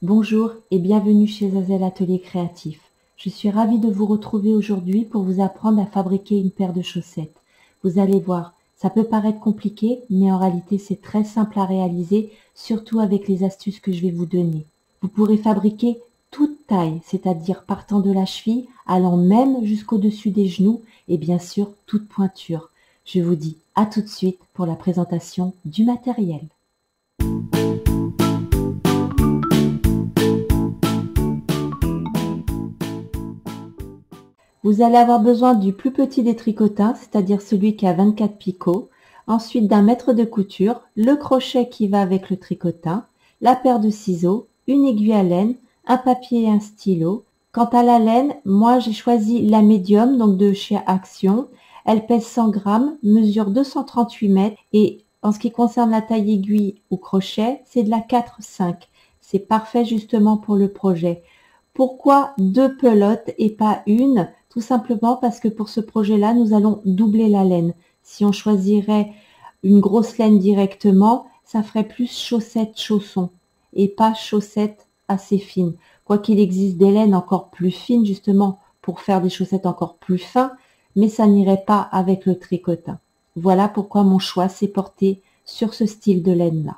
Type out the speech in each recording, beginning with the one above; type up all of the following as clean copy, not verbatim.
Bonjour et bienvenue chez Zazel Atelier Créatif. Je suis ravie de vous retrouver aujourd'hui pour vous apprendre à fabriquer une paire de chaussettes. Vous allez voir, ça peut paraître compliqué, mais en réalité c'est très simple à réaliser, surtout avec les astuces que je vais vous donner. Vous pourrez fabriquer toute taille, c'est-à-dire partant de la cheville, allant même jusqu'au-dessus des genoux et bien sûr toute pointure. Je vous dis à tout de suite pour la présentation du matériel. Vous allez avoir besoin du plus petit des tricotins, c'est-à-dire celui qui a 24 picots, ensuite d'un mètre de couture, le crochet qui va avec le tricotin, la paire de ciseaux, une aiguille à laine, un papier et un stylo. Quant à la laine, moi j'ai choisi la médium, donc de chez Action. Elle pèse 100 grammes, mesure 238 mètres et en ce qui concerne la taille aiguille ou crochet, c'est de la 4-5. C'est parfait justement pour le projet. Pourquoi deux pelotes et pas une? Tout simplement parce que pour ce projet-là, nous allons doubler la laine. Si on choisirait une grosse laine directement, ça ferait plus chaussette-chausson et pas chaussette assez fine. Quoiqu'il existe des laines encore plus fines justement pour faire des chaussettes encore plus fins, mais ça n'irait pas avec le tricotin. Voilà pourquoi mon choix s'est porté sur ce style de laine-là.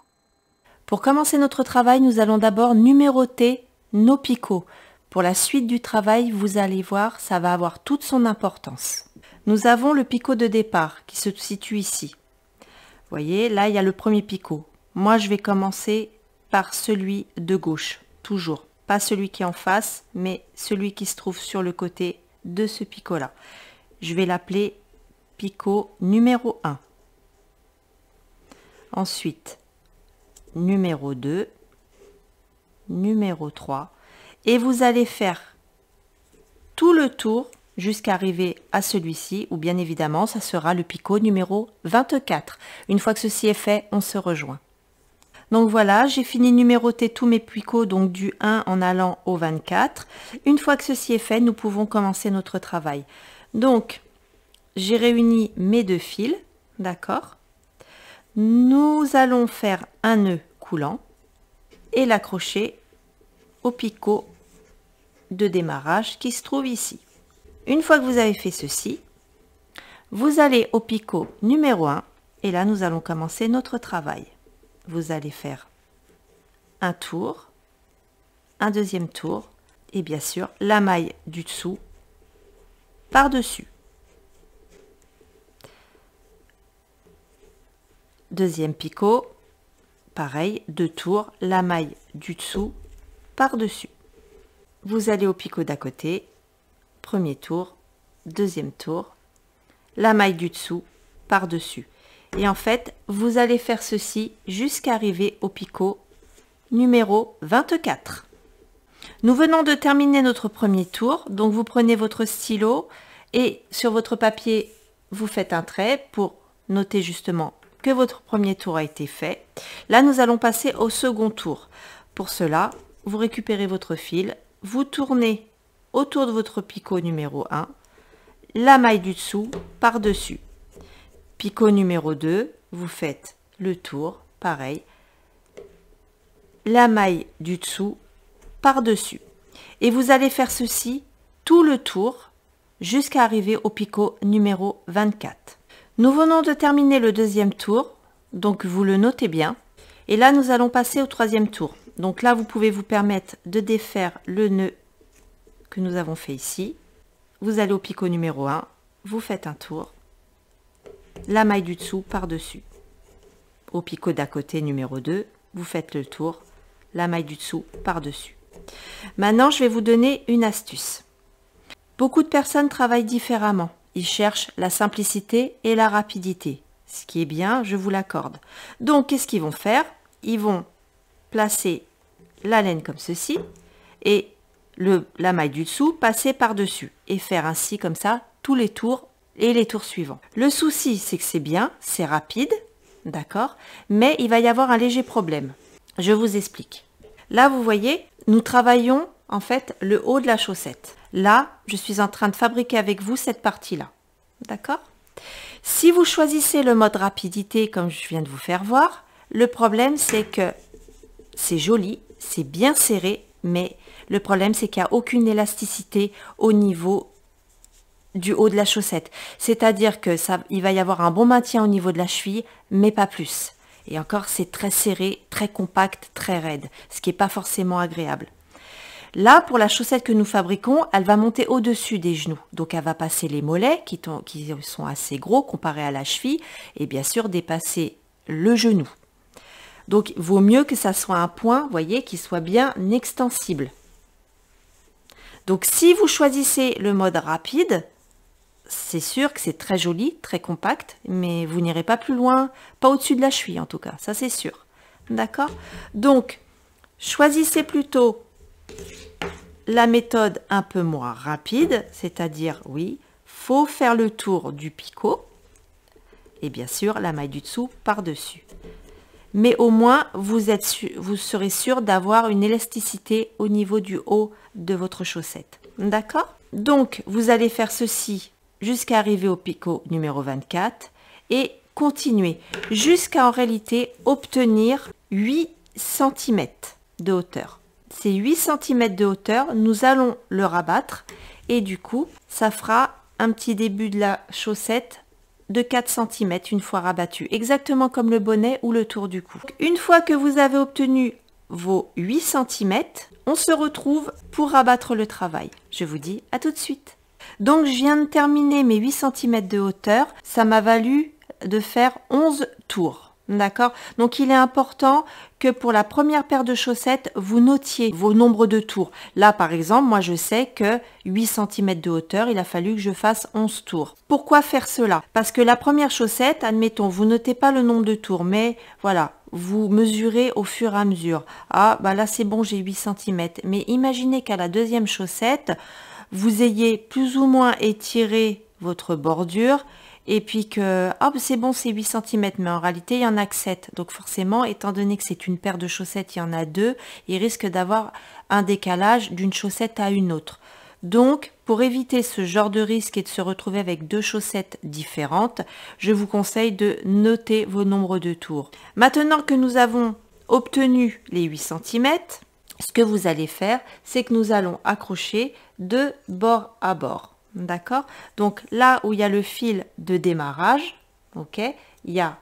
Pour commencer notre travail, nous allons d'abord numéroter nos picots. Pour la suite du travail, vous allez voir, ça va avoir toute son importance. Nous avons le picot de départ qui se situe ici. Vous voyez, là, il y a le premier picot. Moi, je vais commencer par celui de gauche, toujours. Pas celui qui est en face, mais celui qui se trouve sur le côté de ce picot-là. Je vais l'appeler picot numéro 1. Ensuite, numéro 2, numéro 3. Et vous allez faire tout le tour jusqu'à arriver à celui-ci, où bien évidemment, ça sera le picot numéro 24. Une fois que ceci est fait, on se rejoint. Donc voilà, j'ai fini de numéroter tous mes picots, donc du 1 en allant au 24. Une fois que ceci est fait, nous pouvons commencer notre travail. Donc, j'ai réuni mes deux fils, d'accord? Nous allons faire un nœud coulant et l'accrocher au picot de démarrage qui se trouve ici. Une fois que vous avez fait ceci, vous allez au picot numéro 1 et là nous allons commencer notre travail. Vous allez faire un tour, un deuxième tour et bien sûr la maille du dessous par-dessus. Deuxième picot, pareil, deux tours, la maille du dessous par-dessus. Vous allez au picot d'à côté, premier tour, deuxième tour, la maille du dessous par-dessus. Et en fait, vous allez faire ceci jusqu'à arriver au picot numéro 24. Nous venons de terminer notre premier tour, donc vous prenez votre stylo et sur votre papier, vous faites un trait pour noter justement que votre premier tour a été fait. Là, nous allons passer au second tour. Pour cela, vous récupérez votre fil, vous tournez autour de votre picot numéro 1, la maille du dessous par-dessus. Picot numéro 2, vous faites le tour, pareil, la maille du dessous par-dessus. Et vous allez faire ceci tout le tour jusqu'à arriver au picot numéro 24. Nous venons de terminer le deuxième tour, donc vous le notez bien. Et là, nous allons passer au troisième tour. Donc là, vous pouvez vous permettre de défaire le nœud que nous avons fait ici. Vous allez au picot numéro 1, vous faites un tour, la maille du dessous par-dessus. Au picot d'à côté numéro 2, vous faites le tour, la maille du dessous par-dessus. Maintenant, je vais vous donner une astuce. Beaucoup de personnes travaillent différemment. Ils cherchent la simplicité et la rapidité. Ce qui est bien, je vous l'accorde. Donc, qu'est-ce qu'ils vont faire? Ils vont placer la laine comme ceci et la maille du dessous passer par-dessus et faire ainsi comme ça tous les tours et les tours suivants. Le souci, c'est que c'est bien, c'est rapide, d'accord, mais il va y avoir un léger problème. Je vous explique. Là, vous voyez, nous travaillons en fait le haut de la chaussette. Là, je suis en train de fabriquer avec vous cette partie-là, d'accord? Si vous choisissez le mode rapidité, comme je viens de vous faire voir, le problème, c'est que c'est joli, c'est bien serré, mais le problème c'est qu'il n'y a aucune élasticité au niveau du haut de la chaussette. C'est-à-dire que il va y avoir un bon maintien au niveau de la cheville, mais pas plus. Et encore, c'est très serré, très compact, très raide, ce qui n'est pas forcément agréable. Là, pour la chaussette que nous fabriquons, elle va monter au-dessus des genoux. Donc, elle va passer les mollets, qui sont assez gros comparés à la cheville, et bien sûr, dépasser le genou. Donc, il vaut mieux que ça soit un point, vous voyez, qui soit bien extensible. Donc, si vous choisissez le mode rapide, c'est sûr que c'est très joli, très compact, mais vous n'irez pas plus loin, pas au-dessus de la cheville en tout cas, ça c'est sûr. D'accord? Donc, choisissez plutôt la méthode un peu moins rapide, c'est-à-dire, oui, faut faire le tour du picot et bien sûr la maille du dessous par-dessus. Mais au moins, vous serez sûr d'avoir une élasticité au niveau du haut de votre chaussette. D'accord? Donc, vous allez faire ceci jusqu'à arriver au picot numéro 24 et continuer jusqu'à en réalité obtenir 8 cm de hauteur. Ces 8 cm de hauteur, nous allons le rabattre et du coup, ça fera un petit début de la chaussette de 4 cm une fois rabattu, exactement comme le bonnet ou le tour du cou. Une fois que vous avez obtenu vos 8 cm, on se retrouve pour rabattre le travail. Je vous dis à tout de suite. Donc je viens de terminer mes 8 cm de hauteur, ça m'a valu de faire 11 tours. D'accord? Donc il est important que pour la première paire de chaussettes, vous notiez vos nombres de tours. Là par exemple, moi je sais que 8 cm de hauteur, il a fallu que je fasse 11 tours. Pourquoi faire cela? Parce que la première chaussette, admettons, vous notez pas le nombre de tours, mais voilà, vous mesurez au fur et à mesure. Ah bah là c'est bon, j'ai 8 cm. Mais imaginez qu'à la deuxième chaussette, vous ayez plus ou moins étiré votre bordure et puis que c'est bon, c'est 8 cm, mais en réalité il y en a que 7. Donc forcément, étant donné que c'est une paire de chaussettes, il y en a 2, il risque d'avoir un décalage d'une chaussette à une autre. Donc pour éviter ce genre de risque et de se retrouver avec 2 chaussettes différentes, je vous conseille de noter vos nombres de tours. Maintenant que nous avons obtenu les 8 cm, ce que vous allez faire, c'est que nous allons accrocher de bord à bord. D'accord? Donc là où il y a le fil de démarrage, ok, il y a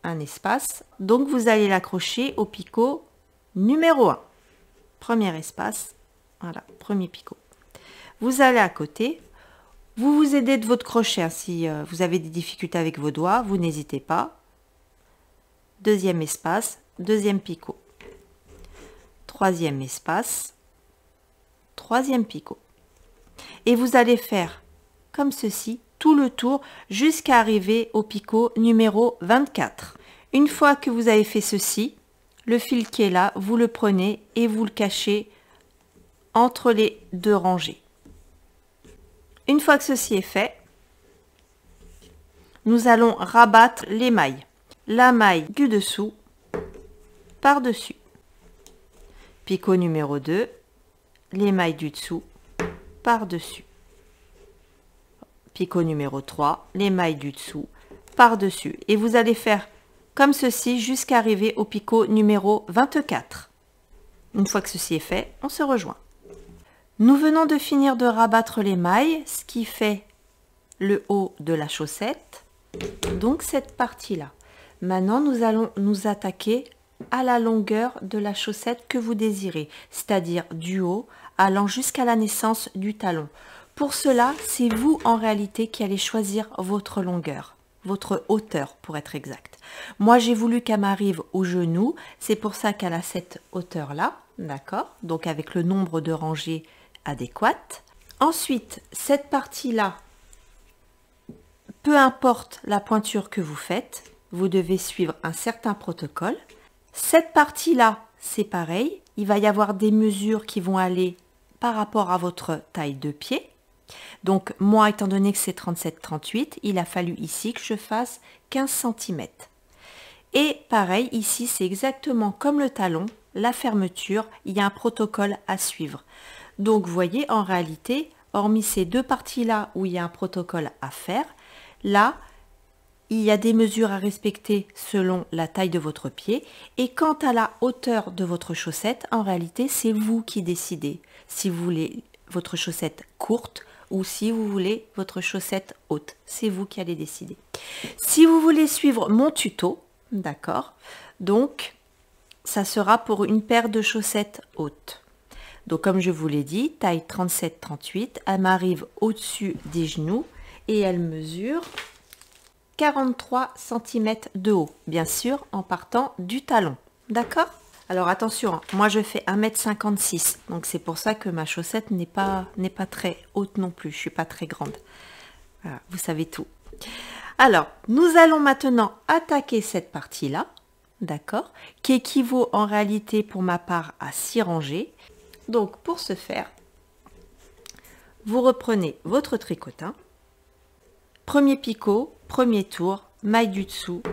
un espace. Donc vous allez l'accrocher au picot numéro 1. Premier espace, voilà, premier picot. Vous allez à côté, vous vous aidez de votre crochet. Hein, si vous avez des difficultés avec vos doigts, vous n'hésitez pas. Deuxième espace, deuxième picot. Troisième espace, troisième picot. Et vous allez faire comme ceci tout le tour jusqu'à arriver au picot numéro 24. Une fois que vous avez fait ceci, le fil qui est là, vous le prenez et vous le cachez entre les 2 rangées. Une fois que ceci est fait, nous allons rabattre les mailles. La maille du dessous par-dessus. Picot numéro 2, les mailles du dessous par-dessus. Picot numéro 3, les mailles du dessous par-dessus. Et vous allez faire comme ceci jusqu'à arriver au picot numéro 24. Une fois que ceci est fait, on se rejoint. Nous venons de finir de rabattre les mailles, ce qui fait le haut de la chaussette, donc cette partie-là. Maintenant, nous allons nous attaquer à la longueur de la chaussette que vous désirez, c'est-à-dire du haut allant jusqu'à la naissance du talon. Pour cela, c'est vous en réalité qui allez choisir votre longueur, votre hauteur pour être exact. Moi, j'ai voulu qu'elle m'arrive au genou, c'est pour ça qu'elle a cette hauteur-là, d'accord? Donc avec le nombre de rangées adéquates. Ensuite, cette partie-là, peu importe la pointure que vous faites, vous devez suivre un certain protocole. Cette partie-là, c'est pareil, il va y avoir des mesures qui vont aller par rapport à votre taille de pied. Donc moi, étant donné que c'est 37-38, il a fallu ici que je fasse 15 cm. Et pareil, ici, c'est exactement comme le talon, la fermeture, il y a un protocole à suivre. Donc vous voyez, en réalité, hormis ces deux parties-là où il y a un protocole à faire, là, il y a des mesures à respecter selon la taille de votre pied. Et quant à la hauteur de votre chaussette, en réalité, c'est vous qui décidez si vous voulez votre chaussette courte ou si vous voulez votre chaussette haute. C'est vous qui allez décider. Si vous voulez suivre mon tuto, d'accord, donc ça sera pour une paire de chaussettes hautes. Donc comme je vous l'ai dit, taille 37-38, elle m'arrive au-dessus des genoux et elle mesure 43 cm de haut, bien sûr en partant du talon, d'accord? Alors attention, hein, moi je fais 1,56 m, donc c'est pour ça que ma chaussette n'est pas très haute non plus, je suis pas très grande. Voilà, vous savez tout. Alors, nous allons maintenant attaquer cette partie-là, d'accord, qui équivaut en réalité pour ma part à 6 rangées. Donc pour ce faire, vous reprenez votre tricotin, premier picot, premier tour, maille du dessous,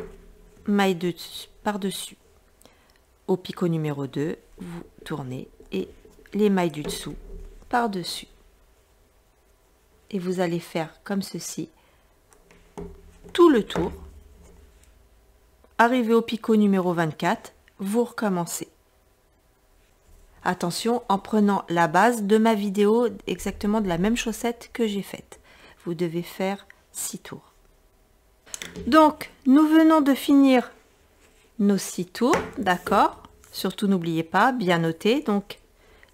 maille par-dessus. Au picot numéro 2, vous tournez et les mailles du dessous par-dessus. Et vous allez faire comme ceci tout le tour. Arrivé au picot numéro 24, vous recommencez. Attention, en prenant la base de ma vidéo, exactement de la même chaussette que j'ai faite. Vous devez faire 6 tours. Donc, nous venons de finir nos 6 tours, d'accord? Surtout, n'oubliez pas, bien noter, donc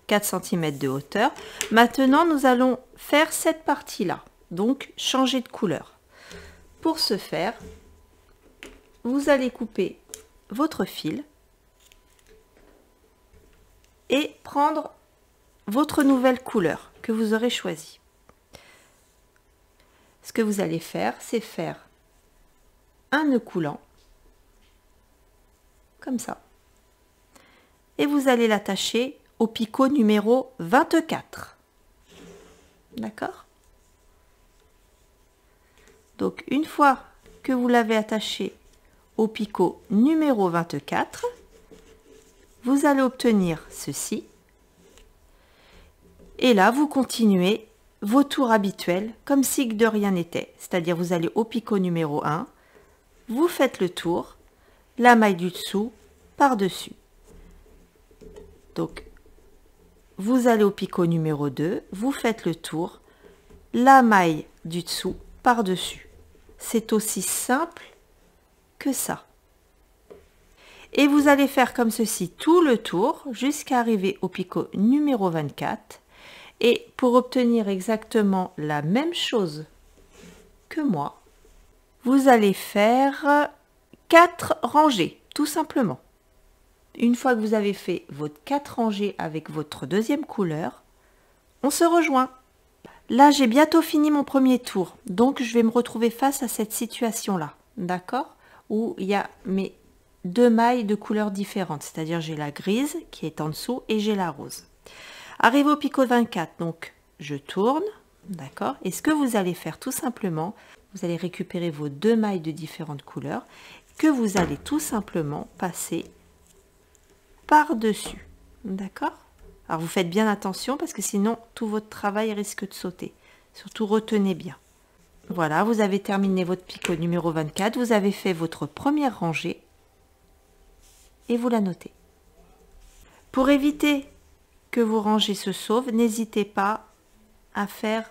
4 cm de hauteur. Maintenant, nous allons faire cette partie-là, donc changer de couleur. Pour ce faire, vous allez couper votre fil et prendre votre nouvelle couleur que vous aurez choisie. Ce que vous allez faire, c'est faire un nœud coulant, comme ça. Et vous allez l'attacher au picot numéro 24. D'accord? Donc, une fois que vous l'avez attaché au picot numéro 24, vous allez obtenir ceci. Et là, vous continuez vos tours habituels comme si de rien n'était. C'est-à-dire, vous allez au picot numéro 1, vous faites le tour, la maille du dessous par-dessus. Donc, vous allez au picot numéro 2, vous faites le tour, la maille du dessous par-dessus. C'est aussi simple que ça. Et vous allez faire comme ceci tout le tour jusqu'à arriver au picot numéro 24. Et pour obtenir exactement la même chose que moi, vous allez faire 4 rangées, tout simplement. Une fois que vous avez fait votre 4 rangées avec votre deuxième couleur, on se rejoint. Là, j'ai bientôt fini mon premier tour, donc je vais me retrouver face à cette situation-là, d'accord? Où il y a mes 2 mailles de couleurs différentes, c'est-à-dire j'ai la grise qui est en dessous et j'ai la rose. Arrivé au picot 24, donc je tourne, d'accord? Et ce que vous allez faire tout simplement, vous allez récupérer vos 2 mailles de différentes couleurs que vous allez tout simplement passer par-dessus, d'accord? Alors vous faites bien attention parce que sinon tout votre travail risque de sauter. Surtout retenez bien. Voilà, vous avez terminé votre picot numéro 24, vous avez fait votre première rangée et vous la notez. Pour éviter que vos rangées se sauvent, n'hésitez pas à faire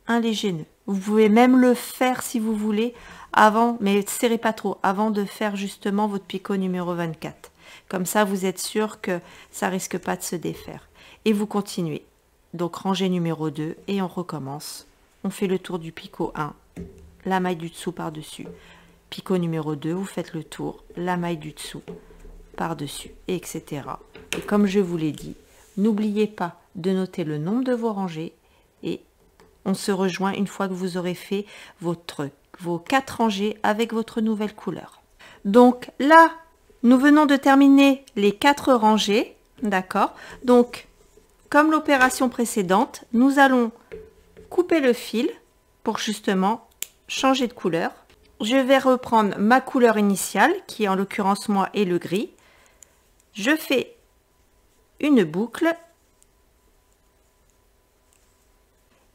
un léger nœud. Vous pouvez même le faire si vous voulez avant, mais serrez pas trop, avant de faire justement votre picot numéro 24. Comme ça, vous êtes sûr que ça risque pas de se défaire. Et vous continuez. Donc, rangée numéro 2 et on recommence. On fait le tour du picot 1, la maille du dessous par-dessus. Picot numéro 2, vous faites le tour, la maille du dessous par-dessus, etc. Et comme je vous l'ai dit, n'oubliez pas de noter le nombre de vos rangées et on se rejoint une fois que vous aurez fait vos 4 rangées avec votre nouvelle couleur. Donc là, nous venons de terminer les 4 rangées, d'accord? Donc, comme l'opération précédente, nous allons couper le fil pour justement changer de couleur. Je vais reprendre ma couleur initiale, qui en l'occurrence moi est le gris. Je fais une boucle.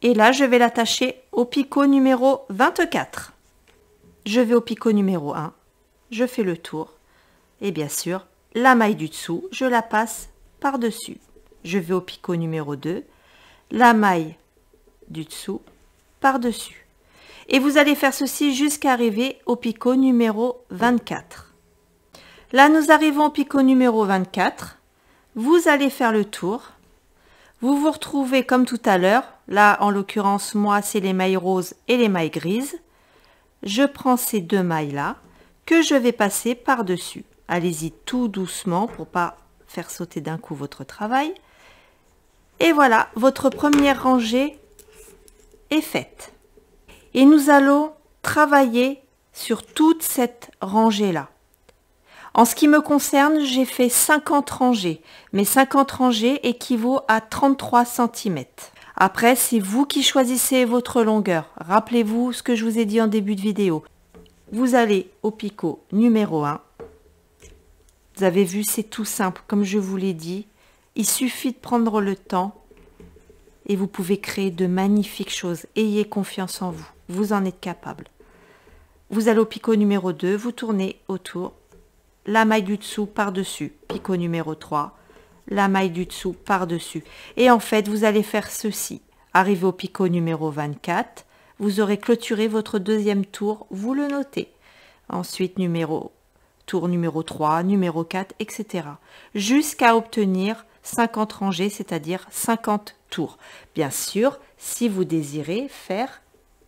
Et là, je vais l'attacher au picot numéro 24. je vais au picot numéro 1, je fais le tour, et bien sûr, la maille du dessous, je la passe par-dessus. Je vais au picot numéro 2, la maille du dessous, par-dessus. Et vous allez faire ceci jusqu'à arriver au picot numéro 24. Là, nous arrivons au picot numéro 24. Vous allez faire le tour. Vous vous retrouvez comme tout à l'heure. Là, en l'occurrence, moi, c'est les mailles roses et les mailles grises. Je prends ces deux mailles-là que je vais passer par-dessus. Allez-y tout doucement pour pas faire sauter d'un coup votre travail. Et voilà, votre première rangée est faite. Et nous allons travailler sur toute cette rangée-là. En ce qui me concerne, j'ai fait 50 rangées. Mais 50 rangées équivaut à 33 cm. Après, c'est vous qui choisissez votre longueur. Rappelez-vous ce que je vous ai dit en début de vidéo. Vous allez au picot numéro 1. Vous avez vu, c'est tout simple, comme je vous l'ai dit. Il suffit de prendre le temps et vous pouvez créer de magnifiques choses. Ayez confiance en vous. Vous en êtes capable. Vous allez au picot numéro 2, vous tournez autour. La maille du dessous par-dessus. Picot numéro 3. La maille du dessous par-dessus. Et en fait, vous allez faire ceci. Arrivé au picot numéro 24, vous aurez clôturé votre deuxième tour. Vous le notez. Ensuite, tour numéro 3, numéro 4, etc. Jusqu'à obtenir 50 rangées, c'est-à-dire 50 tours. Bien sûr, si vous désirez faire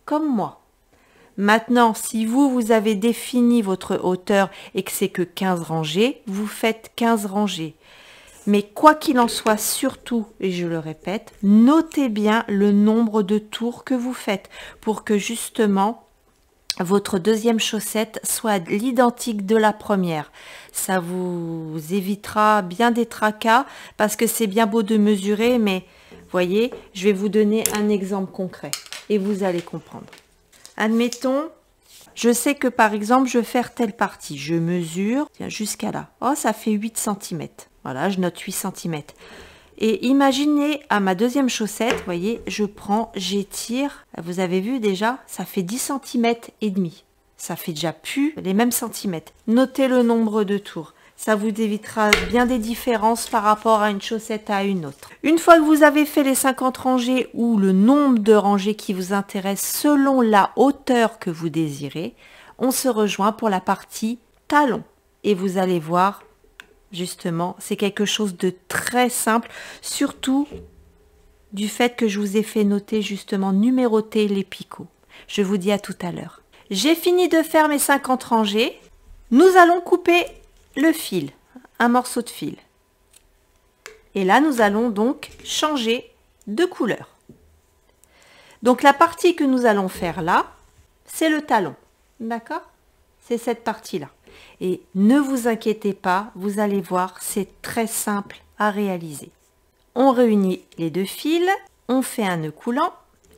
comme moi. Maintenant, si vous avez défini votre hauteur et que c'est que 15 rangées, vous faites 15 rangées. Mais quoi qu'il en soit, surtout, et je le répète, notez bien le nombre de tours que vous faites pour que justement votre deuxième chaussette soit l'identique de la première. Ça vous évitera bien des tracas parce que c'est bien beau de mesurer, mais voyez, je vais vous donner un exemple concret et vous allez comprendre. Admettons, je sais que par exemple, je vais faire telle partie. Je mesure jusqu'à là. Oh, ça fait 8 cm. Voilà, je note 8 cm. Et imaginez à ma deuxième chaussette, vous voyez, j'étire. Vous avez vu déjà, ça fait 10 cm et demi. Ça fait déjà plus les mêmes centimètres. Notez le nombre de tours. Ça vous évitera bien des différences par rapport à une chaussette à une autre. Une fois que vous avez fait les 50 rangées ou le nombre de rangées qui vous intéresse selon la hauteur que vous désirez, on se rejoint pour la partie talon. Et vous allez voir, justement, c'est quelque chose de très simple, surtout du fait que je vous ai fait noter justement, numéroter les picots. Je vous dis à tout à l'heure. J'ai fini de faire mes 50 rangées. Nous allons couper le fil, un morceau de fil. Et là, nous allons donc changer de couleur. Donc la partie que nous allons faire là, c'est le talon. D'accord? C'est cette partie-là. Et ne vous inquiétez pas, vous allez voir, c'est très simple à réaliser. On réunit les deux fils, on fait un nœud coulant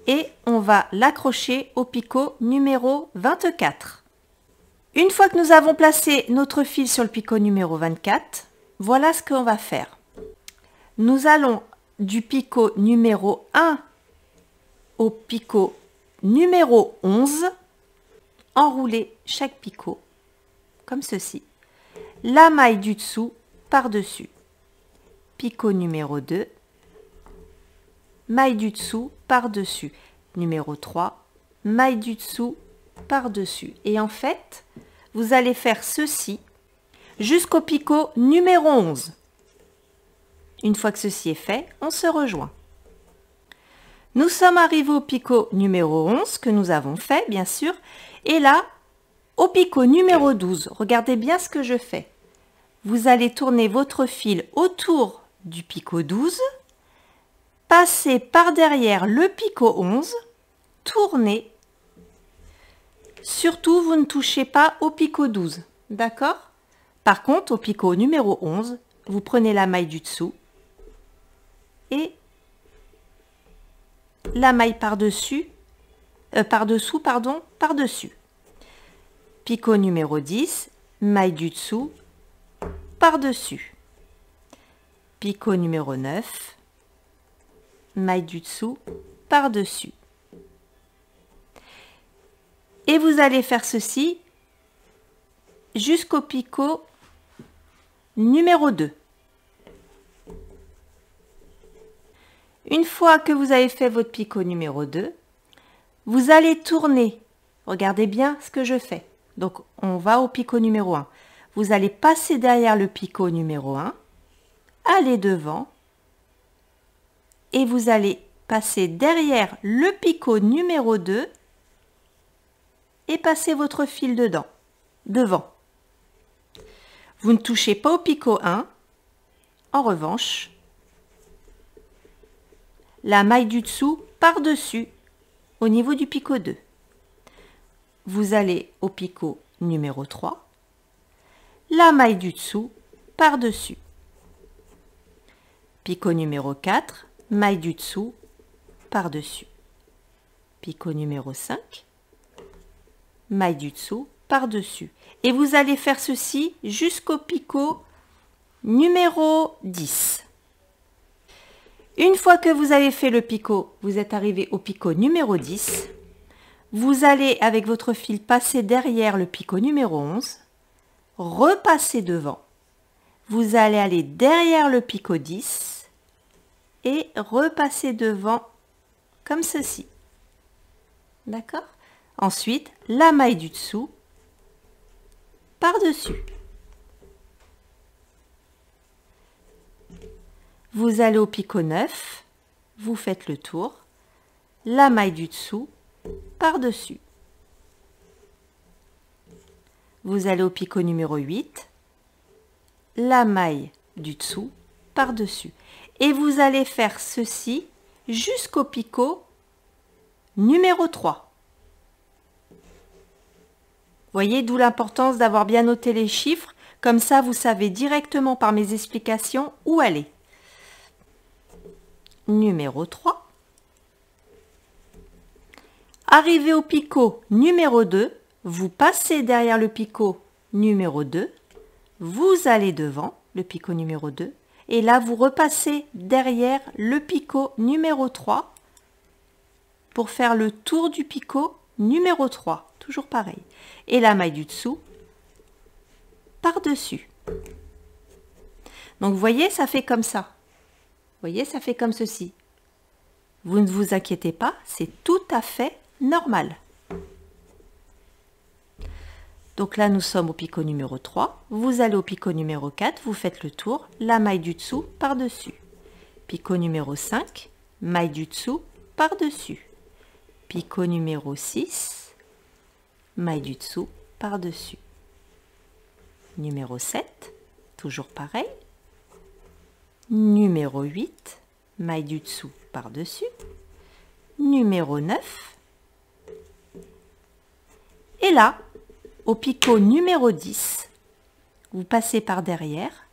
et on va l'accrocher au picot numéro 24. Une fois que nous avons placé notre fil sur le picot numéro 24, voilà ce qu'on va faire. Nous allons du picot numéro 1 au picot numéro 11 enrouler chaque picot comme ceci. La maille du dessous par-dessus. Picot numéro 2, maille du dessous par-dessus. Numéro 3, maille du dessous par-dessus. Et en fait, vous allez faire ceci jusqu'au picot numéro 11. Une fois que ceci est fait, on se rejoint. Nous sommes arrivés au picot numéro 11 que nous avons fait, bien sûr. Et là, au picot numéro 12, regardez bien ce que je fais. Vous allez tourner votre fil autour du picot 12, passer par derrière le picot 11, tourner. Surtout, vous ne touchez pas au picot 12, d'accord? Par contre, au picot numéro 11, vous prenez la maille du dessous et la maille par-dessus, par-dessous, pardon, par-dessus. Picot numéro 10, maille du dessous, par-dessus. Picot numéro 9, maille du dessous, par-dessus. Et vous allez faire ceci jusqu'au picot numéro 2. Une fois que vous avez fait votre picot numéro 2, vous allez tourner. Regardez bien ce que je fais. Donc, on va au picot numéro 1. Vous allez passer derrière le picot numéro 1, aller devant, et vous allez passer derrière le picot numéro 2 et passer votre fil devant. Vous ne touchez pas au picot 1. En revanche, la maille du dessous par-dessus au niveau du picot 2. Vous allez au picot numéro 3, la maille du dessous par-dessus. Picot numéro 4, maille du dessous par-dessus. Picot numéro 5, maille du dessous par-dessus. Et vous allez faire ceci jusqu'au picot numéro 10. Une fois que vous avez fait le picot, vous êtes arrivé au picot numéro 10. Vous allez avec votre fil passer derrière le picot numéro 11, repasser devant. Vous allez aller derrière le picot 10 et repasser devant comme ceci. D'accord? Ensuite, la maille du dessous par-dessus. Vous allez au picot 9, vous faites le tour, la maille du dessous par-dessus. Vous allez au picot numéro 8, la maille du dessous par-dessus. Et vous allez faire ceci jusqu'au picot numéro 3. Voyez, d'où l'importance d'avoir bien noté les chiffres, comme ça vous savez directement par mes explications où aller. Numéro 3. Arrivé au picot numéro 2, vous passez derrière le picot numéro 2, vous allez devant le picot numéro 2, et là vous repassez derrière le picot numéro 3 pour faire le tour du picot numéro 3, toujours pareil. Et la maille du dessous par-dessus. Donc vous voyez, ça fait comme ça. Vous voyez, ça fait comme ceci. Vous ne vous inquiétez pas, c'est tout à fait normal. Donc là, nous sommes au picot numéro 3. Vous allez au picot numéro 4, vous faites le tour, la maille du dessous par-dessus. Picot numéro 5, maille du dessous par-dessus. Picot numéro 6, maille du dessous par-dessus. Numéro 7, toujours pareil. Numéro 8, maille du dessous par-dessus. Numéro 9. Et là, au picot numéro 10, vous passez par derrière,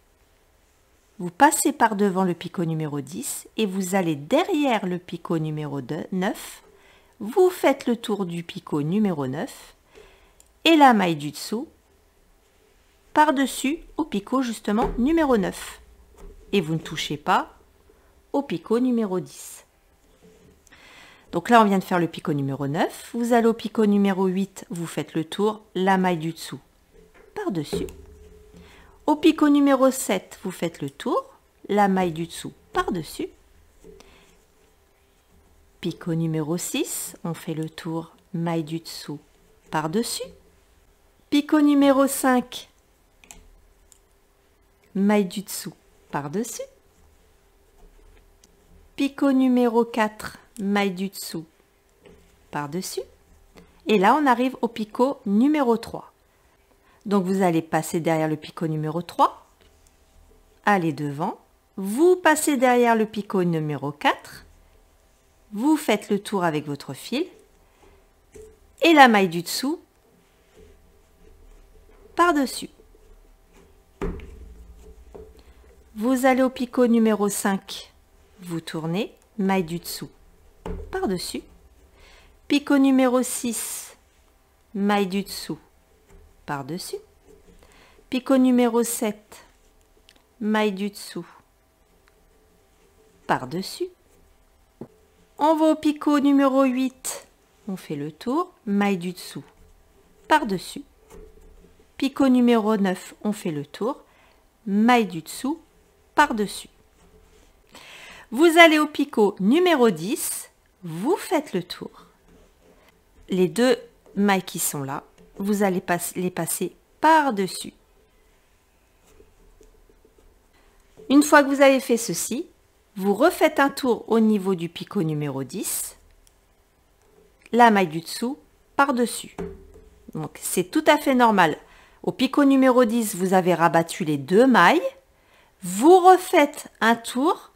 vous passez par devant le picot numéro 10 et vous allez derrière le picot numéro 9, vous faites le tour du picot numéro 9 et la maille du dessous par-dessus au picot justement numéro 9. Et vous ne touchez pas au picot numéro 10. Donc là, on vient de faire le picot numéro 9. Vous allez au picot numéro 8, vous faites le tour, la maille du dessous par-dessus. Au picot numéro 7, vous faites le tour, la maille du dessous par-dessus. Picot numéro 6, on fait le tour, maille du dessous par-dessus. Picot numéro 5, maille du dessous par-dessus. Picot numéro 4, maille du dessous par-dessus. Et là, on arrive au picot numéro 3. Donc, vous allez passer derrière le picot numéro 3, aller devant, vous passez derrière le picot numéro 4, vous faites le tour avec votre fil et la maille du dessous par-dessus. Vous allez au picot numéro 5, vous tournez, maille du dessous par-dessus. Picot numéro 6, maille du dessous par-dessus. Picot numéro 7, maille du dessous par-dessus. On va au picot numéro 8, on fait le tour, maille du dessous par-dessus. Picot numéro 9, on fait le tour. Maille du dessous, par-dessus. Vous allez au picot numéro 10, vous faites le tour. Les deux mailles qui sont là, vous allez les passer par-dessus. Une fois que vous avez fait ceci, vous refaites un tour au niveau du picot numéro 10, la maille du dessous par-dessus. Donc c'est tout à fait normal. Au picot numéro 10, vous avez rabattu les deux mailles. Vous refaites un tour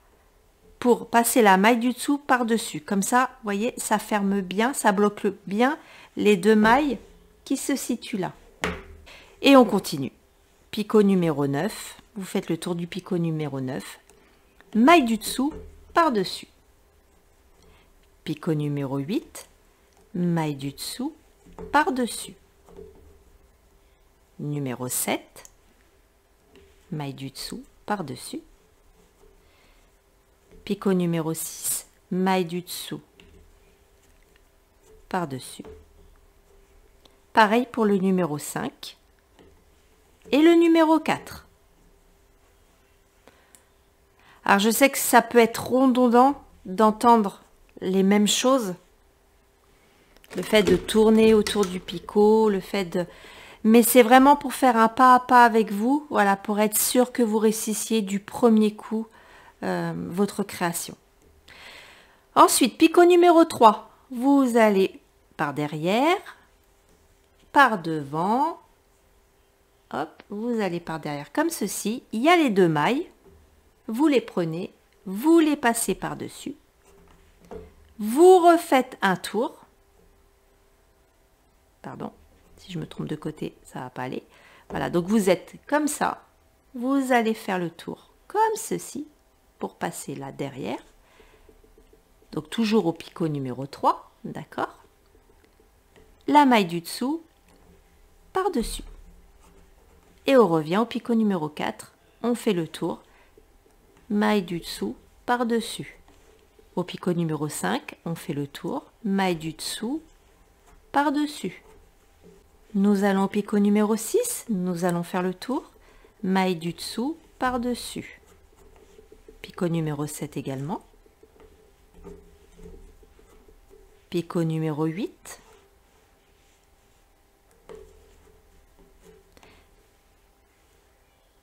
pour passer la maille du dessous par-dessus. Comme ça, vous voyez, ça ferme bien, ça bloque bien les deux mailles qui se situent là. Et on continue. Picot numéro 9, vous faites le tour du picot numéro 9. Maille du dessous par-dessus. Picot numéro 8, maille du dessous par-dessus. Numéro 7, maille du dessous par-dessus. Picot numéro 6, maille du dessous par-dessus. Pareil pour le numéro 5 et le numéro 4. Alors je sais que ça peut être redondant d'entendre les mêmes choses. Le fait de tourner autour du picot, le fait de... Mais c'est vraiment pour faire un pas à pas avec vous, voilà, pour être sûr que vous réussissiez du premier coup votre création. Ensuite, picot numéro 3, vous allez par derrière, par devant, hop, vous allez par derrière comme ceci. Il y a les deux mailles, vous les prenez, vous les passez par-dessus, vous refaites un tour. Pardon, si je me trompe de côté, ça va pas aller. Voilà, donc vous êtes comme ça, vous allez faire le tour comme ceci pour passer là derrière. Donc toujours au picot numéro 3, d'accord? La maille du dessous par-dessus. Et on revient au picot numéro 4, on fait le tour, maille du dessous par-dessus. Au picot numéro 5, on fait le tour, maille du dessous par-dessus. Nous allons au picot numéro 6, nous allons faire le tour, maille du dessous par-dessus. Picot numéro 7 également. Picot numéro 8.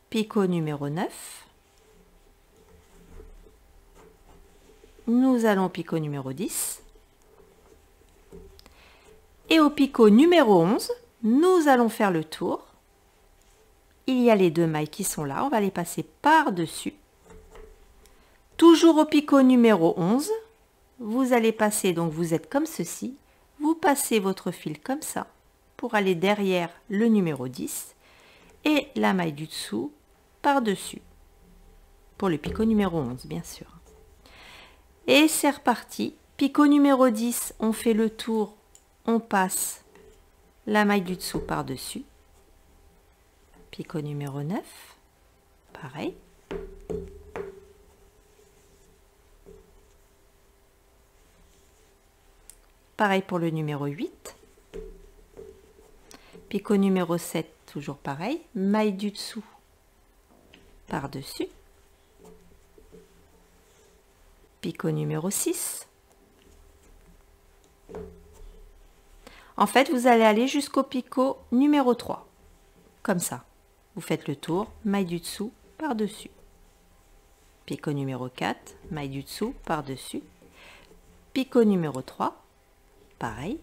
Picot numéro 9. Nous allons au picot numéro 10. Et au picot numéro 11, nous allons faire le tour. Il y a les deux mailles qui sont là, on va les passer par-dessus. Toujours au picot numéro 11, vous allez passer, donc vous êtes comme ceci, vous passez votre fil comme ça pour aller derrière le numéro 10 et la maille du dessous par-dessus. Pour le picot numéro 11, bien sûr. Et c'est reparti. Picot numéro 10, on fait le tour, on passe la maille du dessous par-dessus. Picot numéro 9, pareil. Pareil pour le numéro 8. Picot numéro 7, toujours pareil. Maille du dessous par-dessus. Picot numéro 6. En fait, vous allez aller jusqu'au picot numéro 3. Comme ça. Vous faites le tour, maille du dessous par-dessus. Picot numéro 4, maille du dessous par-dessus. Picot numéro 3. Pareil.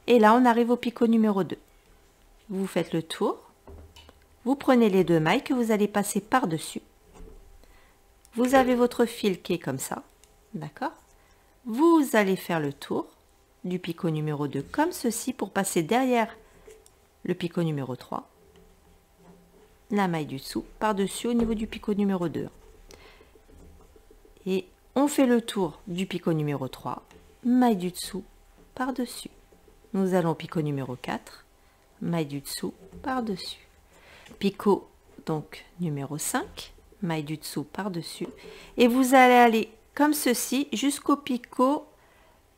Et là, on arrive au picot numéro 2. Vous faites le tour. Vous prenez les deux mailles que vous allez passer par-dessus. Vous avez votre fil qui est comme ça. D'accord? Vous allez faire le tour du picot numéro 2 comme ceci pour passer derrière le picot numéro 3. La maille du dessous par-dessus au niveau du picot numéro 2. Et on fait le tour du picot numéro 3, maille du dessous par-dessus. Nous allons au picot numéro 4, maille du dessous par-dessus. Picot donc numéro 5, maille du dessous par-dessus. Et vous allez aller comme ceci jusqu'au picot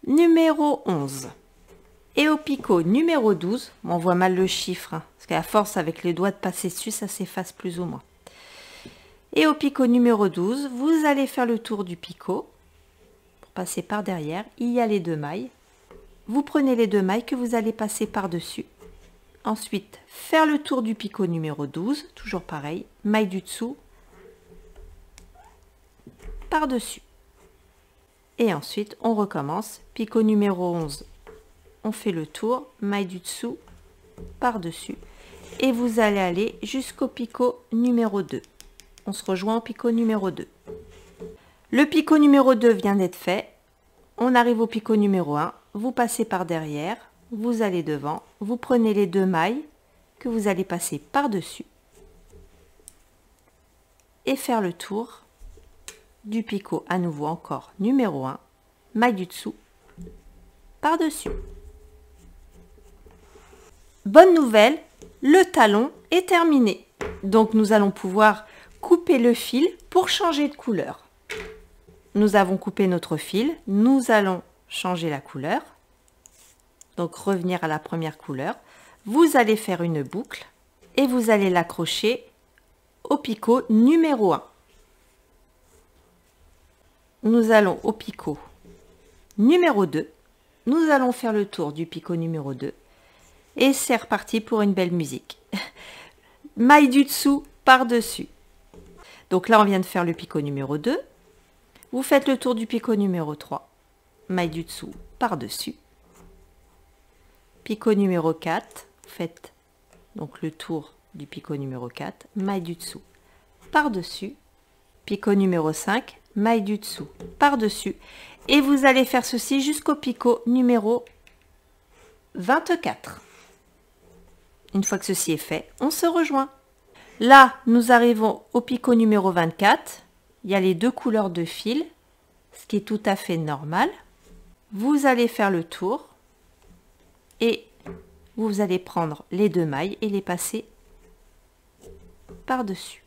numéro 11. Et au picot numéro 12, on voit mal le chiffre, hein, parce qu'à force avec les doigts de passer dessus, ça s'efface plus ou moins. Et au picot numéro 12, vous allez faire le tour du picot, pour passer par derrière, il y a les 2 mailles. Vous prenez les 2 mailles que vous allez passer par-dessus. Ensuite, faire le tour du picot numéro 12, toujours pareil, maille du dessous, par-dessus. Et ensuite, on recommence, picot numéro 11, on fait le tour, maille du dessous, par-dessus. Et vous allez aller jusqu'au picot numéro 2. On se rejoint au picot numéro 2. Le picot numéro 2 vient d'être fait. On arrive au picot numéro 1, vous passez par derrière, vous allez devant, vous prenez les 2 mailles que vous allez passer par-dessus et faire le tour du picot à nouveau encore numéro 1, maille du dessous, par-dessus. Bonne nouvelle, le talon est terminé. Donc nous allons pouvoir couper le fil pour changer de couleur. Nous avons coupé notre fil, nous allons changer la couleur. Donc revenir à la première couleur. Vous allez faire une boucle et vous allez l'accrocher au picot numéro 1. Nous allons au picot numéro 2. Nous allons faire le tour du picot numéro 2. Et c'est reparti pour une belle musique. Maille du dessous par-dessus. Donc là, on vient de faire le picot numéro 2. Vous faites le tour du picot numéro 3. Maille du dessous par-dessus. Picot numéro 4. Vous faites donc le tour du picot numéro 4. Maille du dessous par-dessus. Picot numéro 5. Maille du dessous par-dessus. Et vous allez faire ceci jusqu'au picot numéro 24. Une fois que ceci est fait, on se rejoint. Là, nous arrivons au picot numéro 24. Il y a les 2 couleurs de fil, ce qui est tout à fait normal. Vous allez faire le tour et vous allez prendre les 2 mailles et les passer par-dessus.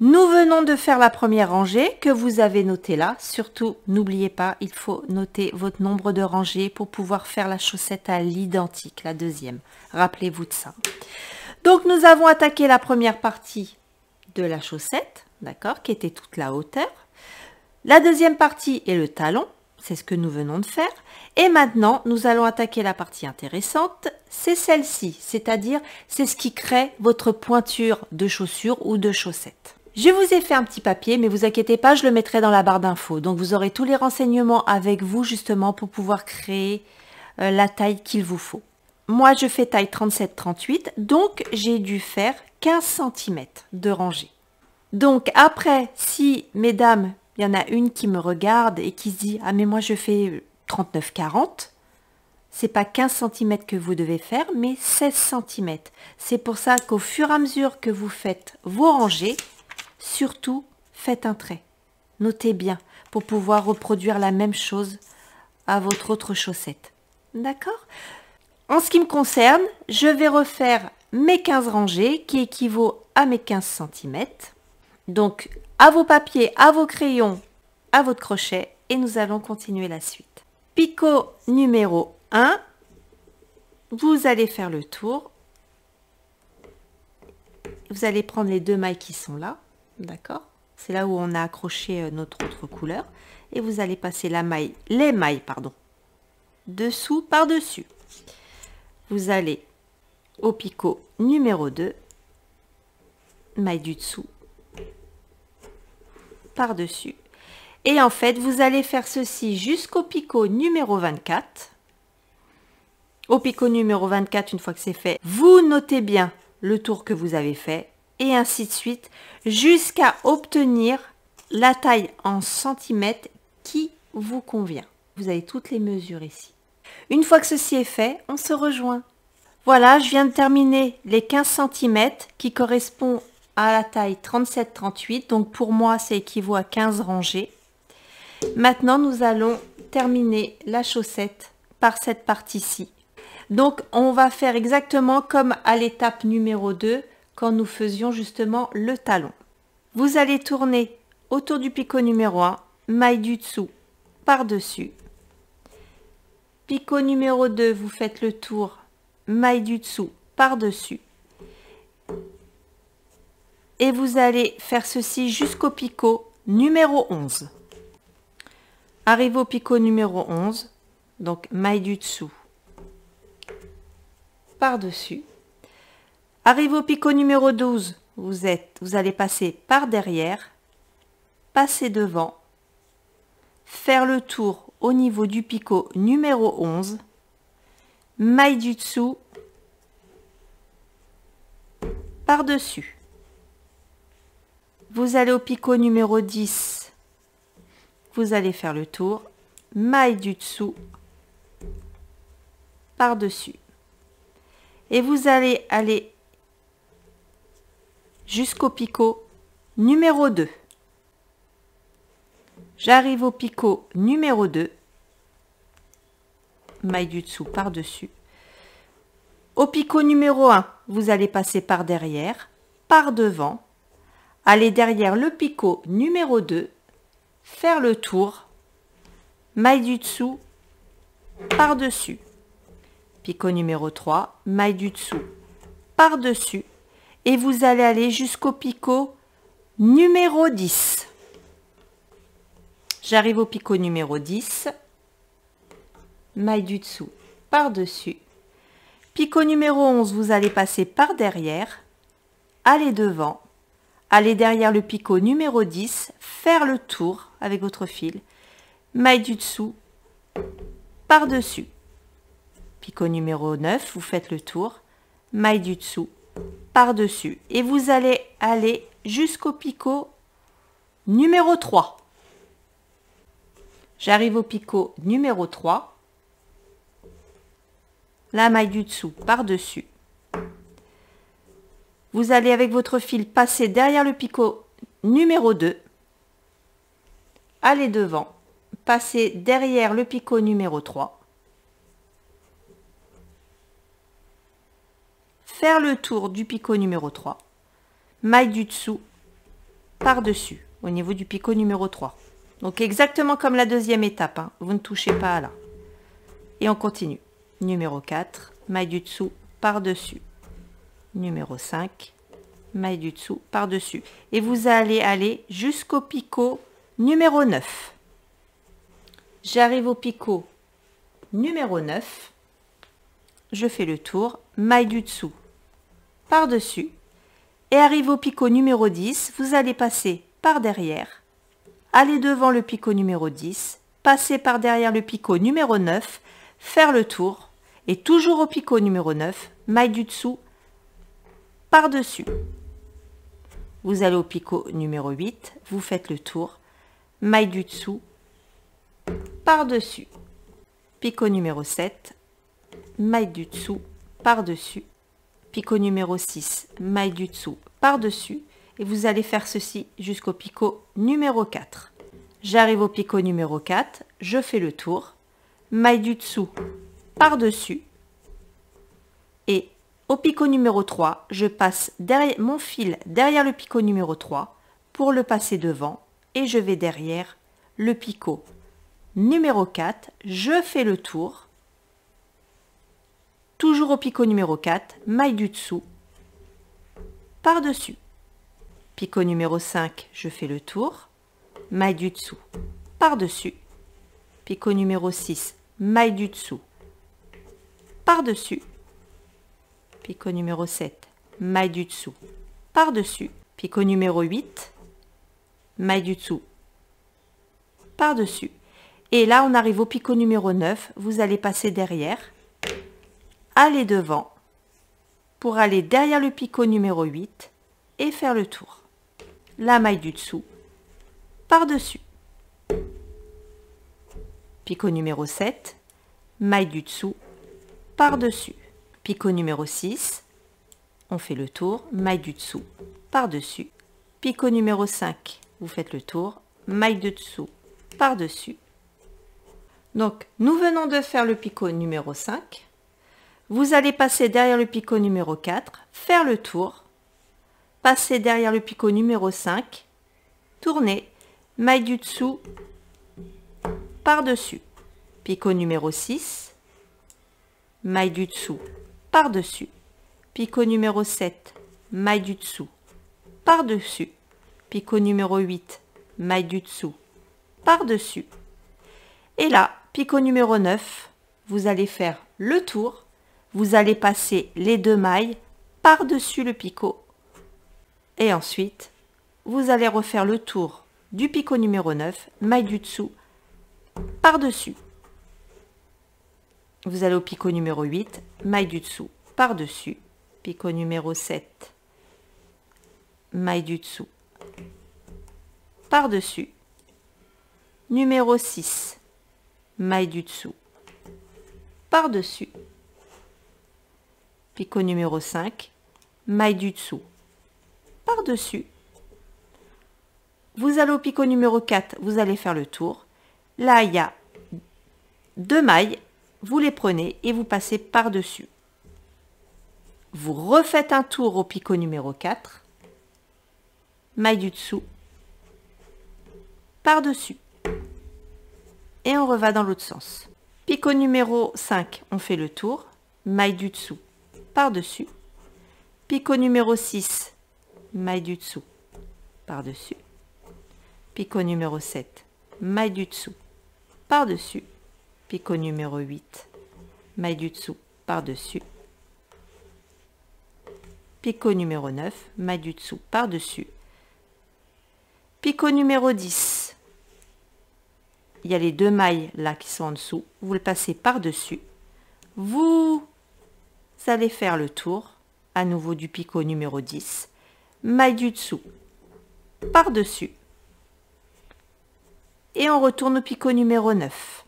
Nous venons de faire la première rangée que vous avez notée là. Surtout, n'oubliez pas, il faut noter votre nombre de rangées pour pouvoir faire la chaussette à l'identique, la deuxième. Rappelez-vous de ça. Donc, nous avons attaqué la première partie de la chaussette, d'accord, qui était toute la hauteur. La deuxième partie est le talon, c'est ce que nous venons de faire. Et maintenant, nous allons attaquer la partie intéressante, c'est celle-ci, c'est-à-dire c'est ce qui crée votre pointure de chaussure ou de chaussette. Je vous ai fait un petit papier, mais vous inquiétez pas, je le mettrai dans la barre d'infos. Donc vous aurez tous les renseignements avec vous justement pour pouvoir créer la taille qu'il vous faut. Moi, je fais taille 37-38, donc j'ai dû faire 15 cm de rangée. Donc après, si, mesdames, il y en a une qui me regarde et qui se dit « Ah, mais moi, je fais 39-40 », c'est pas 15 cm que vous devez faire, mais 16 cm. C'est pour ça qu'au fur et à mesure que vous faites vos rangées, surtout, faites un trait. Notez bien pour pouvoir reproduire la même chose à votre autre chaussette. D'accord ? En ce qui me concerne, je vais refaire mes 15 rangées qui équivaut à mes 15 cm. Donc, à vos papiers, à vos crayons, à votre crochet et nous allons continuer la suite. Picot numéro 1, vous allez faire le tour. Vous allez prendre les 2 mailles qui sont là. D'accord, c'est là où on a accroché notre autre couleur et vous allez passer les mailles dessous par-dessus. Vous allez au picot numéro 2, maille du dessous par-dessus. Et en fait, vous allez faire ceci jusqu'au picot numéro 24. Au picot numéro 24, une fois que c'est fait, vous notez bien le tour que vous avez fait. Et ainsi de suite, jusqu'à obtenir la taille en centimètres qui vous convient. Vous avez toutes les mesures ici. Une fois que ceci est fait, on se rejoint. Voilà, je viens de terminer les 15 cm qui correspond à la taille 37-38. Donc pour moi, ça équivaut à 15 rangées. Maintenant, nous allons terminer la chaussette par cette partie-ci. Donc, on va faire exactement comme à l'étape numéro 2, quand nous faisions justement le talon. Vous allez tourner autour du picot numéro 1, maille du dessous par-dessus. Picot numéro 2, vous faites le tour, maille du dessous par-dessus. Et vous allez faire ceci jusqu'au picot numéro 11. Arrivé au picot numéro 11, donc maille du dessous par-dessus. Arrivé au picot numéro 12, vous allez passer par derrière, passer devant, faire le tour au niveau du picot numéro 11, maille du dessous par-dessus. Vous allez au picot numéro 10, vous allez faire le tour, maille du dessous par-dessus. Et vous allez aller jusqu'au picot numéro 2. J'arrive au picot numéro 2, maille du dessous par-dessus. Au picot numéro 1, vous allez passer par derrière, par devant, aller derrière le picot numéro 2, faire le tour, maille du dessous par-dessus. Picot numéro 3, maille du dessous par-dessus. Et vous allez aller jusqu'au picot numéro 10. J'arrive au picot numéro 10, maille du dessous par-dessus. Picot numéro 11, vous allez passer par derrière, aller devant, aller derrière le picot numéro 10, faire le tour avec votre fil, maille du dessous par-dessus. Picot numéro 9, vous faites le tour, maille du dessous par-dessus. Et vous allez aller jusqu'au picot numéro 3. J'arrive au picot numéro 3, la maille du dessous par-dessus. Vous allez avec votre fil passer derrière le picot numéro 2, aller devant, passer derrière le picot numéro 3, faire le tour du picot numéro 3, maille du dessous par-dessus au niveau du picot numéro 3. Donc exactement comme la deuxième étape, hein. Vous ne touchez pas à là. Et on continue. Numéro 4, maille du dessous par-dessus. Numéro 5, maille du dessous par-dessus. Et vous allez aller jusqu'au picot numéro 9. J'arrive au picot numéro 9. Je fais le tour, maille du dessous par-dessus. Et arrive au picot numéro 10, vous allez passer par derrière. Aller devant le picot numéro 10, passer par derrière le picot numéro 9, faire le tour, et toujours au picot numéro 9, maille du dessous par-dessus. Vous allez au picot numéro 8, vous faites le tour, maille du dessous par-dessus. Picot numéro 7, maille du dessous par-dessus. Picot numéro 6, maille du dessous par-dessus. Et vous allez faire ceci jusqu'au picot numéro 4. J'arrive au picot numéro 4, je fais le tour, maille du dessous par-dessus. Et au picot numéro 3, je passe derrière, mon fil derrière le picot numéro 3 pour le passer devant. Et je vais derrière le picot numéro 4, je fais le tour. Toujours au picot numéro 4, maille du dessous par-dessus. Picot numéro 5, je fais le tour, maille du dessous par-dessus. Picot numéro 6, maille du dessous par-dessus. Picot numéro 7, maille du dessous par-dessus. Picot numéro 8, maille du dessous par-dessus. Et là, on arrive au picot numéro 9, vous allez passer derrière, aller devant, pour aller derrière le picot numéro 8 et faire le tour. La maille du dessous par-dessus. Picot numéro 7, maille du dessous par-dessus. Picot numéro 6, on fait le tour, maille du dessous par-dessus. Picot numéro 5, vous faites le tour, maille de dessous par-dessus. Donc, nous venons de faire le picot numéro 5. Vous allez passer derrière le picot numéro 4, faire le tour, passer derrière le picot numéro 5, tourner, maille du dessous par-dessus. Picot numéro 6, maille du dessous, par-dessus, picot numéro 7, maille du dessous, par-dessus, picot numéro 8, maille du dessous, par-dessus. Et là, picot numéro 9, vous allez faire le tour, vous allez passer les 2 mailles par-dessus le picot. Et ensuite, vous allez refaire le tour du picot numéro 9, maille du dessous, par-dessus. Vous allez au picot numéro 8, maille du dessous, par-dessus, picot numéro 7, maille du dessous, par-dessus, numéro 6, maille du dessous, par-dessus, picot numéro 5, maille du dessous, par-dessus. Vous allez au picot numéro 4, vous allez faire le tour. Là, il y a 2 mailles, vous les prenez et vous passez par-dessus. Vous refaites un tour au picot numéro 4, maille du dessous, par-dessus. Et on reva dans l'autre sens. Picot numéro 5, on fait le tour, maille du dessous, par-dessus. Picot numéro 6, maille du dessous, par-dessus. Picot numéro 7, maille du dessous, par-dessus. Picot numéro 8, maille du dessous, par-dessus. Picot numéro 9, maille du dessous, par-dessus. Picot numéro 10, il y a les 2 mailles là qui sont en dessous, vous le passez par-dessus. Vous allez faire le tour, à nouveau du picot numéro 10, maille du dessous, par-dessus. Et on retourne au picot numéro 9.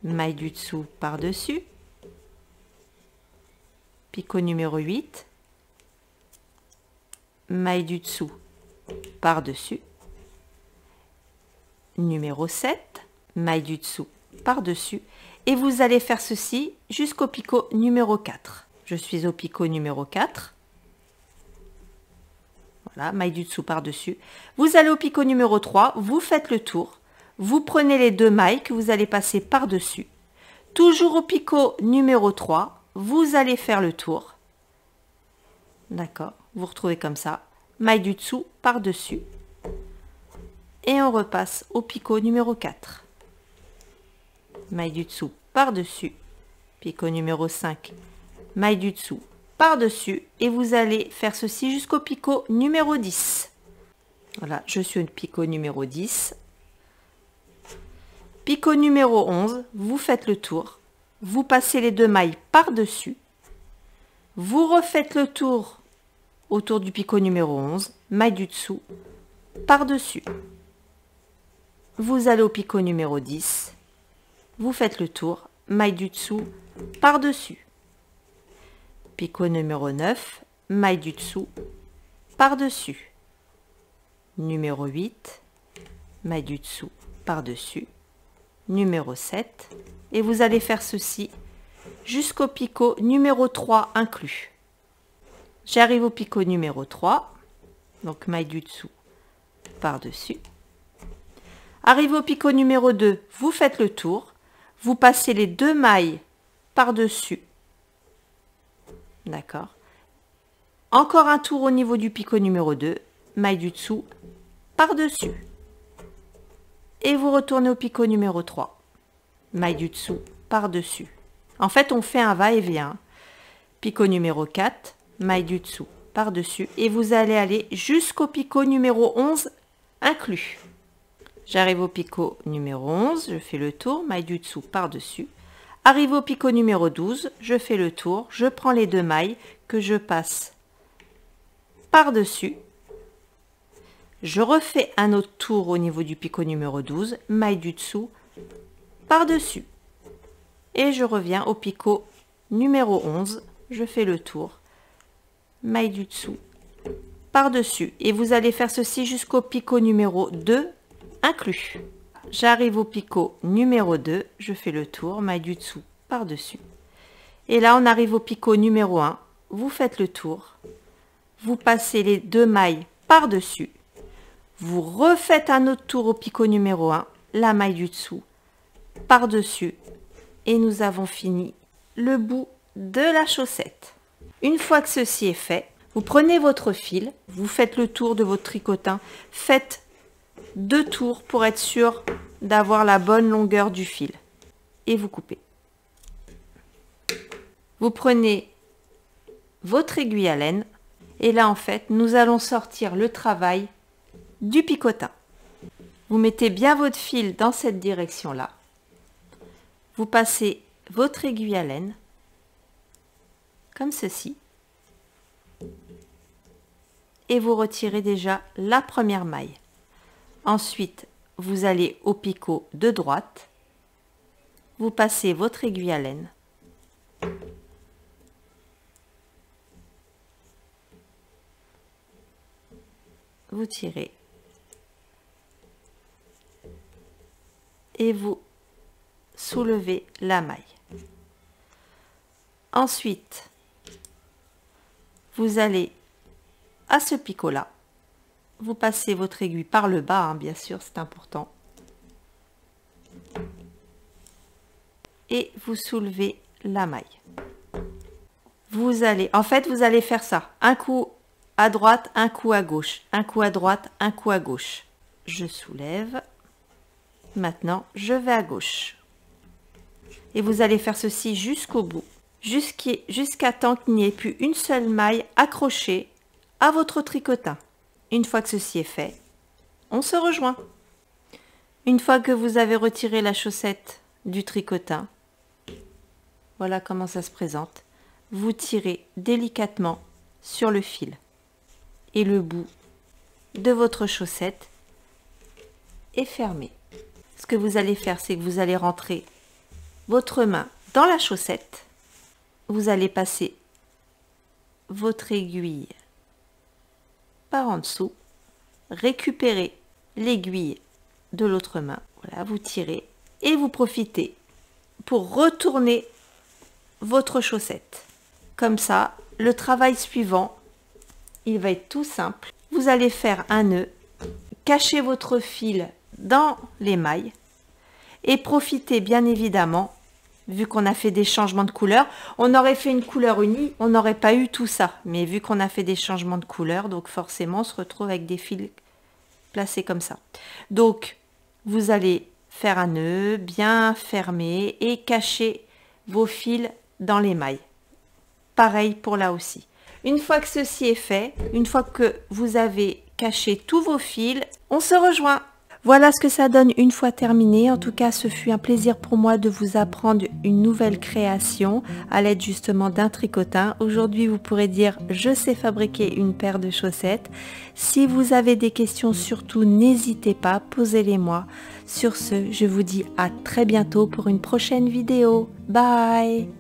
Maille du dessous par-dessus, picot numéro 8, maille du dessous par-dessus, numéro 7, maille du dessous par-dessus, et vous allez faire ceci jusqu'au picot numéro 4. Je suis au picot numéro 4. Voilà, maille du dessous par-dessus. Vous allez au picot numéro 3, vous faites le tour. Vous prenez les 2 mailles que vous allez passer par-dessus. Toujours au picot numéro 3, vous allez faire le tour. D'accord, vous retrouvez comme ça. Maille du dessous par-dessus. Et on repasse au picot numéro 4. Maille du dessous par-dessus. Picot numéro 5. Maille du dessous par-dessus. Et vous allez faire ceci jusqu'au picot numéro 10. Voilà, je suis au picot numéro 10. Picot numéro 11, vous faites le tour, vous passez les 2 mailles par-dessus, vous refaites le tour autour du picot numéro 11, maille du dessous, par-dessus. Vous allez au picot numéro 10, vous faites le tour, maille du dessous, par-dessus. Picot numéro 9, maille du dessous, par-dessus. Numéro 8, maille du dessous, par-dessus. Numéro 7, et vous allez faire ceci jusqu'au picot numéro 3 inclus. J'arrive au picot numéro 3, donc maille du dessous par-dessus. Arrivé au picot numéro 2, vous faites le tour, vous passez les 2 mailles par-dessus. D'accord. Encore un tour au niveau du picot numéro 2, maille du dessous par-dessus. Et vous retournez au picot numéro 3, maille du dessous par-dessus. En fait, on fait un va-et-vient. Picot numéro 4, maille du dessous par-dessus. Et vous allez aller jusqu'au picot numéro 11 inclus. J'arrive au picot numéro 11, je fais le tour, maille du dessous par-dessus. Arrivé au picot numéro 12, je fais le tour, je prends les 2 mailles que je passe par-dessus. Je refais un autre tour au niveau du picot numéro 12, maille du dessous, par-dessus. Et je reviens au picot numéro 11, je fais le tour, maille du dessous, par-dessus. Et vous allez faire ceci jusqu'au picot numéro 2, inclus. J'arrive au picot numéro 2, je fais le tour, maille du dessous, par-dessus. Et là, on arrive au picot numéro 1, vous faites le tour, vous passez les 2 mailles par-dessus. Vous refaites un autre tour au picot numéro 1, la maille du dessous, par-dessus, et nous avons fini le bout de la chaussette. Une fois que ceci est fait, vous prenez votre fil, vous faites le tour de votre tricotin, faites 2 tours pour être sûr d'avoir la bonne longueur du fil et vous coupez. Vous prenez votre aiguille à laine et là en fait nous allons sortir le travail du picotin. Vous mettez bien votre fil dans cette direction là, vous passez votre aiguille à laine comme ceci et vous retirez déjà la première maille. Ensuite vous allez au picot de droite, vous passez votre aiguille à laine, vous tirez et vous soulevez la maille. Ensuite, vous allez à ce picot là, vous passez votre aiguille par le bas, hein, bien sûr, c'est important, et vous soulevez la maille. Vous allez, en fait, vous allez faire ça, un coup à droite, un coup à gauche, un coup à droite, un coup à gauche. Je soulève. Maintenant, je vais à gauche. Et vous allez faire ceci jusqu'au bout, jusqu'à temps qu'il n'y ait plus une seule maille accrochée à votre tricotin. Une fois que ceci est fait, on se rejoint. Une fois que vous avez retiré la chaussette du tricotin, voilà comment ça se présente. Vous tirez délicatement sur le fil et le bout de votre chaussette est fermé. Ce que vous allez faire, c'est que vous allez rentrer votre main dans la chaussette, vous allez passer votre aiguille par en dessous, récupérer l'aiguille de l'autre main, voilà, vous tirez et vous profitez pour retourner votre chaussette. Comme ça, le travail suivant, il va être tout simple. Vous allez faire un nœud, cacher votre fil dans les mailles et profitez bien évidemment, vu qu'on a fait des changements de couleur, on aurait fait une couleur unie, on n'aurait pas eu tout ça, mais vu qu'on a fait des changements de couleur, donc forcément on se retrouve avec des fils placés comme ça. Donc vous allez faire un nœud bien fermé et cacher vos fils dans les mailles. Pareil pour là aussi. Une fois que ceci est fait, une fois que vous avez caché tous vos fils, on se rejoint. Voilà ce que ça donne une fois terminé. En tout cas, ce fut un plaisir pour moi de vous apprendre une nouvelle création à l'aide justement d'un tricotin. Aujourd'hui, vous pourrez dire « Je sais fabriquer une paire de chaussettes ». Si vous avez des questions, surtout n'hésitez pas, posez-les-moi. Sur ce, je vous dis à très bientôt pour une prochaine vidéo. Bye!